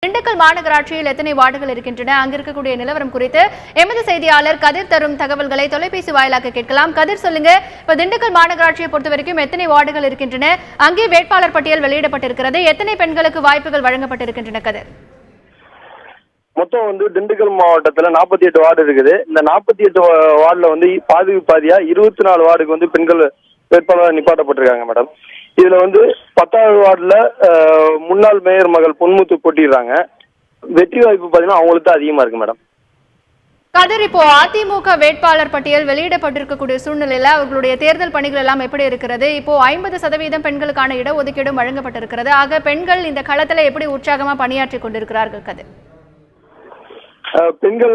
திண்டுக்கல் மாநகராட்சியில் எத்தனை வார்டுகள் இருக்கின்றன, அங்கு இருக்கக்கூடிய நிலவரம் குறித்து எமது செய்தியாளர் கதிர் தரும் தகவல்களை தொலைபேசி வாயிலாக கேட்கலாம். கதிர், சொல்லுங்க. இப்ப திண்டுக்கல் மாநகராட்சியை பொறுத்த வரைக்கும் எத்தனை வார்டுகள் இருக்கின்றன, அங்கே வேட்பாளர் பட்டியல் வெளியிடப்பட்டிருக்கிறது, எத்தனை பெண்களுக்கு வாய்ப்புகள் வழங்கப்பட்டிருக்கின்றன? கதிர், மொத்தம் திண்டுக்கல் மாவட்டத்துல 48 வார்டு இருக்குது. இந்த 48 வார்டுல பாதியா 24 வார்டுக்கு பெண்கள் வேட்பாளர் நிப்பாட்டப்பட்டிருக்காங்க மேடம். இதுல 10வது வார்டுல முன்னாள் மேயர் மகள் பொன்முத்து போட்டிடுறாங்க. வெற்றி வாய்ப்பு பாத்தீங்கன்னா அவங்களுக்கு தான் அதிகமா இருக்கு மேடம். கதிர், இப்போ அதிமுக வேட்பாளர் பட்டியல் வெளியிடப்பட்டிருக்கக்கூடிய சூழ்நிலையில அவர்களுடைய தேர்தல் பணிகள் எல்லாம் எப்படி இருக்கிறது? இப்போ 50% பெண்களுக்கான இடஒதுக்கீடும் வழங்கப்பட்டிருக்கிறது. ஆக பெண்கள் இந்த களத்துல எப்படி உற்சாகமா பணியாற்றி கொண்டிருக்கிறார்கள்? கதிர், பெண்கள்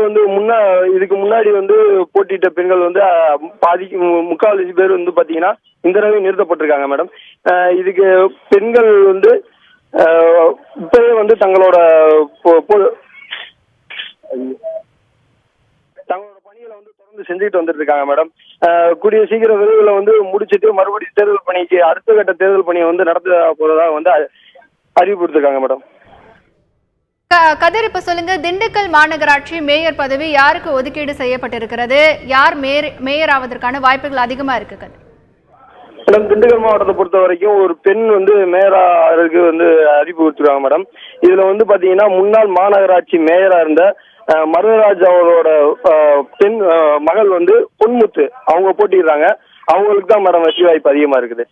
இதுக்கு முன்னாடி போட்டியிட்ட பெண்கள் பாதிக்கு 3/4 பேர் பாத்தீங்கன்னா இந்த தடவை நிறுத்தப்பட்டிருக்காங்க மேடம். இதுக்கு பெண்கள் இப்பவே தங்களோட பணிகளை தொடர்ந்து செஞ்சுட்டு வந்துட்டு இருக்காங்க மேடம். கூடிய சீக்கிரம் விரைவில் முடிச்சுட்டு மறுபடியும் தேர்தல் பணிக்கு அடுத்த கட்ட தேர்தல் பணியை நடத்த போறதா அறிவிப்பு கொடுத்திருக்காங்க மேடம். கதிர், இப்ப சொல்லுங்க, திண்டுக்கல் மாநகராட்சி மேயர் பதவி யாருக்கு ஒதுக்கீடு செய்யப்பட்டிருக்கிறது? யார் மேயர் ஆவதற்கான வாய்ப்புகள் அதிகமா இருக்கு? கதிர், மேடம், திண்டுக்கல் மாவட்டத்தை பொறுத்த வரைக்கும் ஒரு பெண் மேயராருக்கு அறிவிப்பு கொடுத்துருக்காங்க மேடம். இதுல பாத்தீங்கன்னா முன்னாள் மாநகராட்சி மேயரா இருந்த மருதராஜ் அவரோட பெண் மகள் பொன்முத்து அவங்க போட்டிடுறாங்க. அவங்களுக்கு தான் மேடம் வெற்றி வாய்ப்பு அதிகமா இருக்குது.